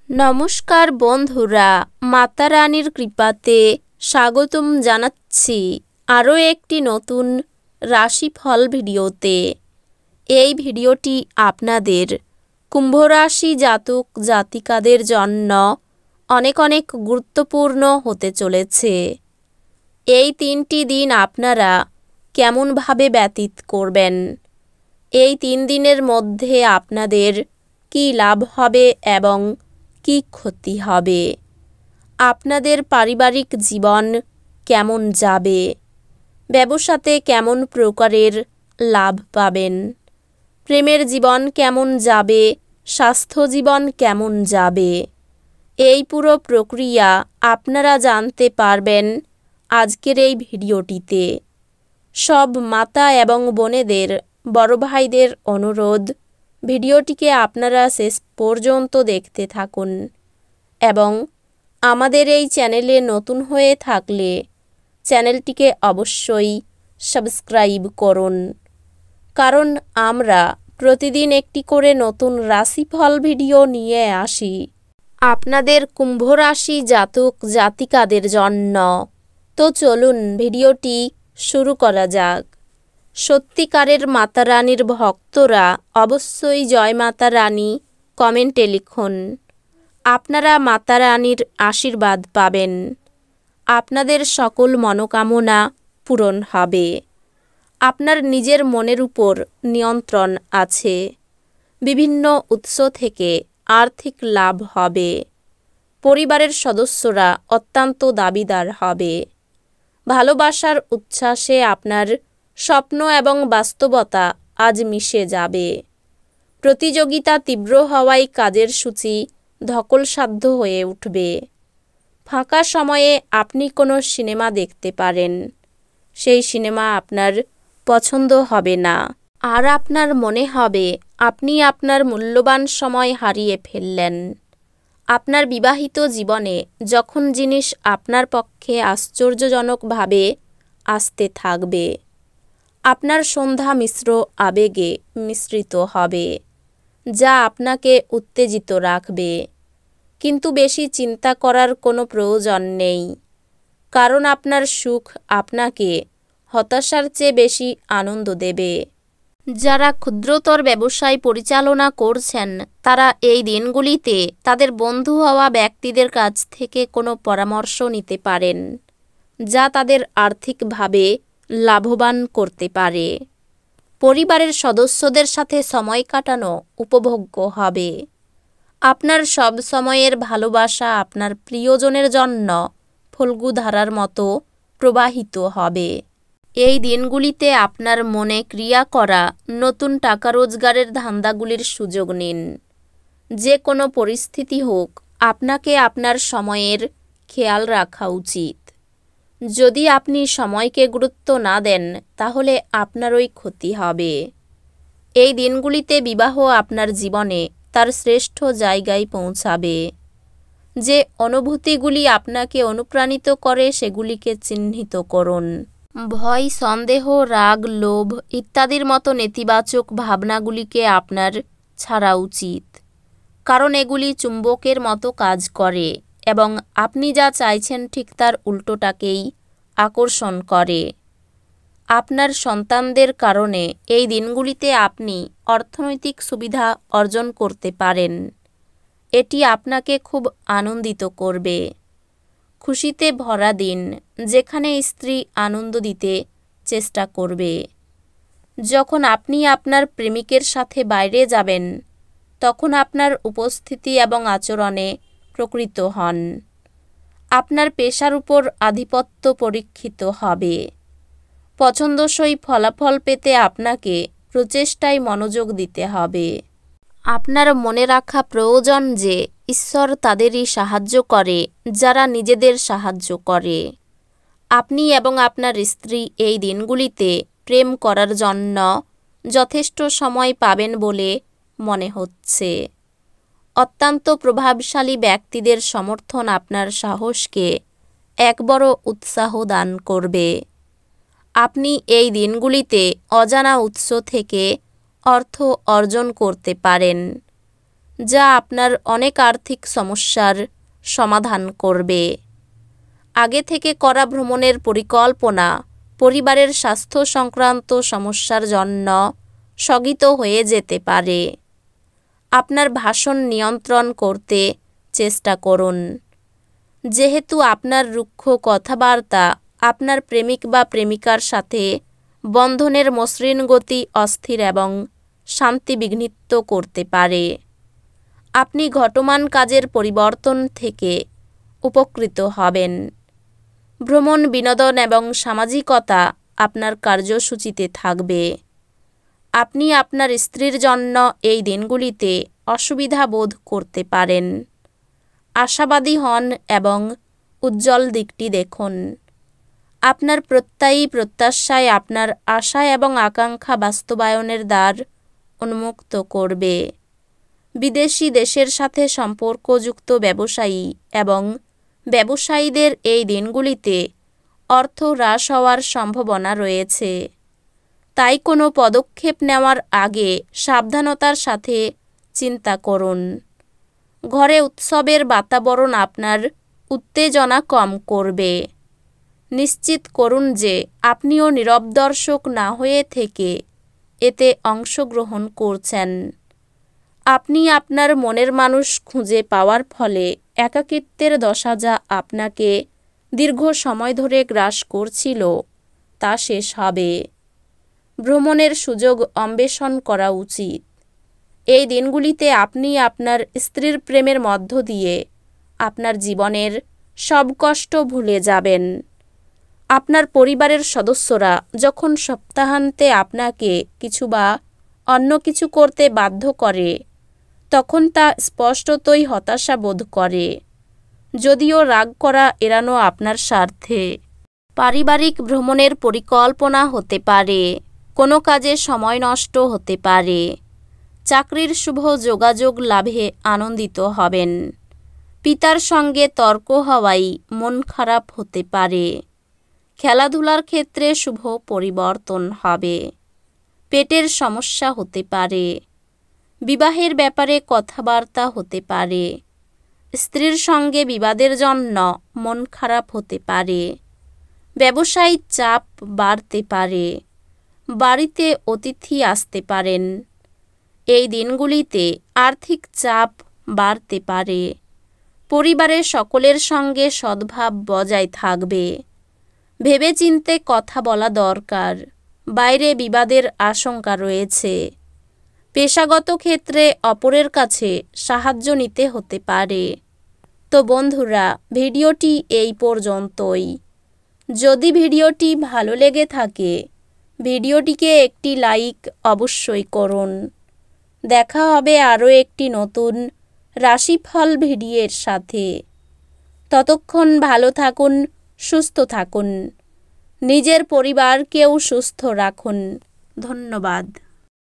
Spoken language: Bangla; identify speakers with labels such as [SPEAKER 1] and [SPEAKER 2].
[SPEAKER 1] নমস্কার বন্ধুরা, মাতা রানীর কৃপাতে স্বাগতম জানাচ্ছি আরও একটি নতুন রাশিফল ভিডিওতে। এই ভিডিওটি আপনাদের কুম্ভ রাশি জাতক জাতিকাদের জন্য অনেক অনেক গুরুত্বপূর্ণ হতে চলেছে। এই 3টি দিন আপনারা কেমনভাবে ব্যতীত করবেন, এই 3 দিনের মধ্যে আপনাদের কী লাভ হবে এবং কি ক্ষতি হবে, আপনাদের পারিবারিক জীবন কেমন যাবে, ব্যবসাতে কেমন প্রকারের লাভ পাবেন, প্রেমের জীবন কেমন যাবে, স্বাস্থ্য জীবন কেমন যাবে, এই পুরো প্রক্রিয়া আপনারা জানতে পারবেন আজকের এই ভিডিওটিতে। সব মাতা এবং বোনেদের, বড় ভাইদের অনুরোধ, ভিডিওটিকে আপনারা শেষ পর্যন্ত দেখতে থাকুন এবং আমাদের এই চ্যানেলে নতুন হয়ে থাকলে চ্যানেলটিকে অবশ্যই সাবস্ক্রাইব করুন, কারণ আমরা প্রতিদিন একটি করে নতুন রাশিফল ভিডিও নিয়ে আসি আপনাদের কুম্ভ রাশি জাতক জাতিকাদের জন্য। তো চলুন ভিডিওটি শুরু করা যাক। সত্যিকারের মাতা রানীর ভক্তরা অবশ্যই জয় মাতা রানী কমেন্টে লিখুন। আপনারা মাতা রানীর আশীর্বাদ পাবেন, আপনাদের সকল মনোকামনা পূরণ হবে, আপনার নিজের মনের উপর নিয়ন্ত্রণ আছে, বিভিন্ন উৎস থেকে আর্থিক লাভ হবে, পরিবারের সদস্যরা অত্যন্ত দাবিদার হবে, ভালোবাসার উচ্ছ্বাসে আপনার স্বপ্ন এবং বাস্তবতা আজ মিশে যাবে, প্রতিযোগিতা তীব্র হওয়ায় কাজের সূচি ধকলসাধ্য হয়ে উঠবে, ফাঁকা সময়ে আপনি কোনো সিনেমা দেখতে পারেন, সেই সিনেমা আপনার পছন্দ হবে না, আর আপনার মনে হবে আপনি আপনার মূল্যবান সময় হারিয়ে ফেললেন। আপনার বিবাহিত জীবনে যখন জিনিস আপনার পক্ষে আশ্চর্যজনকভাবে আসতে থাকবে, আপনার সন্ধ্যা মিশ্র আবেগে মিশ্রিত হবে, যা আপনাকে উত্তেজিত রাখবে। কিন্তু বেশি চিন্তা করার কোনো প্রয়োজন নেই, কারণ আপনার সুখ আপনাকে হতাশার চেয়ে বেশি আনন্দ দেবে। যারা ক্ষুদ্রতর ব্যবসায় পরিচালনা করছেন, তারা এই দিনগুলিতে তাদের বন্ধু হওয়া ব্যক্তিদের কাছ থেকে কোনো পরামর্শ নিতে পারেন, যা তাদের আর্থিকভাবে লাভবান করতে পারে। পরিবারের সদস্যদের সাথে সময় কাটানো উপভোগ্য হবে। আপনার সব সময়ের ভালোবাসা আপনার প্রিয়জনের জন্য ফল্গু ধারার মতো প্রবাহিত হবে। এই দিনগুলিতে আপনার মনে ক্রিয়া করা নতুন টাকা রোজগারের ধান্দাগুলির সুযোগ নিন। যে কোনো পরিস্থিতি হোক, আপনাকে আপনার সময়ের খেয়াল রাখা উচিত। যদি আপনি সময়কে গুরুত্ব না দেন, তাহলে আপনারই ক্ষতি হবে। এই দিনগুলিতে বিবাহ আপনার জীবনে তার শ্রেষ্ঠ জায়গায় পৌঁছাবে। যে অনুভূতিগুলি আপনাকে অনুপ্রাণিত করে সেগুলিকে চিহ্নিত করুন। ভয়, সন্দেহ, রাগ, লোভ ইত্যাদির মতো নেতিবাচক ভাবনাগুলিকে আপনার ছাড়া উচিত, কারণ এগুলি চুম্বকের মতো কাজ করে এবং আপনি যা চাইছেন ঠিক তার উল্টোটাকেই আকর্ষণ করে। আপনার সন্তানদের কারণে এই দিনগুলিতে আপনি অর্থনৈতিক সুবিধা অর্জন করতে পারেন। এটি আপনাকে খুব আনন্দিত করবে। খুশিতে ভরা দিন, যেখানে স্ত্রী আনন্দ দিতে চেষ্টা করবে। যখন আপনি আপনার প্রেমিকের সাথে বাইরে যাবেন, তখন আপনার উপস্থিতি এবং আচরণে প্রকৃত হন। আপনার পেশার উপর আধিপত্য পরীক্ষিত হবে। পছন্দসই ফলাফল পেতে আপনাকে প্রচেষ্টায় মনোযোগ দিতে হবে। আপনার মনে রাখা প্রয়োজন যে ঈশ্বর তাদেরই সাহায্য করে যারা নিজেদের সাহায্য করে। আপনি এবং আপনার স্ত্রী এই দিনগুলিতে প্রেম করার জন্য যথেষ্ট সময় পাবেন বলে মনে হচ্ছে। অত্যন্ত প্রভাবশালী ব্যক্তিদের সমর্থন আপনার সাহসকে এক বড় উৎসাহ দান করবে। আপনি এই দিনগুলিতে অজানা উৎস থেকে অর্থ অর্জন করতে পারেন, যা আপনার অনেক আর্থিক সমস্যার সমাধান করবে। আগে থেকে করা ভ্রমণের পরিকল্পনা পরিবারের স্বাস্থ্য সংক্রান্ত সমস্যার জন্য স্থগিত হয়ে যেতে পারে। আপনার ভাষণ নিয়ন্ত্রণ করতে চেষ্টা করুন। যেহেতু আপনার রুক্ষ কথাবার্তা আপনার প্রেমিক বা প্রেমিকার সাথে বন্ধনের মসৃণ গতি অস্থির এবং শান্তি বিঘ্নিত করতে পারে। আপনি ঘটমান কাজের পরিবর্তন থেকে উপকৃত হবেন। ভ্রমণ, বিনোদন এবং সামাজিকতা আপনার কার্যসূচিতে থাকবে। আপনি আপনার স্ত্রীর জন্য এই দিনগুলিতে অসুবিধা বোধ করতে পারেন। আশাবাদী হন এবং উজ্জ্বল দিকটি দেখুন। আপনার প্রত্যয়ী প্রত্যাশায় আপনার আশা এবং আকাঙ্ক্ষা বাস্তবায়নের দ্বার উন্মুক্ত করবে। বিদেশি দেশের সাথে সম্পর্কযুক্ত ব্যবসায়ী এবং ব্যবসায়ীদের এই দিনগুলিতে অর্থ হ্রাস হওয়ার সম্ভাবনা রয়েছে। তাই কোনো পদক্ষেপ নেওয়ার আগে সাবধানতার সাথে চিন্তা করুন। ঘরে উৎসবের বাতাবরণ আপনার উত্তেজনা কম করবে। নিশ্চিত করুন যে আপনিও নীরব দর্শক না হয়ে থেকে এতে অংশগ্রহণ করছেন। আপনি আপনার মনের মানুষ খুঁজে পাওয়ার ফলে একাকিত্বের দশা যা আপনাকে দীর্ঘ সময় ধরে গ্রাস করছিল তা শেষ হবে। ভ্রমণের সুযোগ অন্বেষণ করা উচিত। এই দিনগুলিতে আপনি আপনার স্ত্রীর প্রেমের মধ্য দিয়ে আপনার জীবনের সব কষ্ট ভুলে যাবেন। আপনার পরিবারের সদস্যরা যখন সপ্তাহান্তে আপনাকে কিছু বা অন্য কিছু করতে বাধ্য করে তখন তা স্পষ্টতই হতাশা বোধ করে। যদিও রাগ করা এড়ানো আপনার স্বার্থে। পারিবারিক ভ্রমণের পরিকল্পনা হতে পারে। কোনো কাজে সময় নষ্ট হতে পারে। চাকরির শুভ যোগাযোগ লাভে আনন্দিত হবেন। পিতার সঙ্গে তর্ক হওয়ায় মন খারাপ হতে পারে। খেলাধুলার ক্ষেত্রে শুভ পরিবর্তন হবে। পেটের সমস্যা হতে পারে। বিবাহের ব্যাপারে কথাবার্তা হতে পারে। স্ত্রীর সঙ্গে বিবাদের জন্য মন খারাপ হতে পারে। ব্যবসায়িক চাপ বাড়তে পারে। বাড়িতে অতিথি আসতে পারেন। এই দিনগুলিতে আর্থিক চাপ বাড়তে পারে। পরিবারের সকলের সঙ্গে সদ্ভাব বজায় থাকবে। ভেবেচিন্তে কথা বলা দরকার। বাইরে বিবাদের আশঙ্কা রয়েছে। পেশাগত ক্ষেত্রে অপরের কাছে সাহায্য নিতে হতে পারে। তো বন্ধুরা, ভিডিওটি এই পর্যন্তই। যদি ভিডিওটি ভালো লেগে থাকে ভিডিওটিকে একটি লাইক অবশ্যই করুন। দেখা হবে আরও একটি নতুন রাশিফল ভিডিওর সাথে। ততক্ষণ ভালো থাকুন, সুস্থ থাকুন। নিজের পরিবারকেও সুস্থ রাখুন। ধন্যবাদ।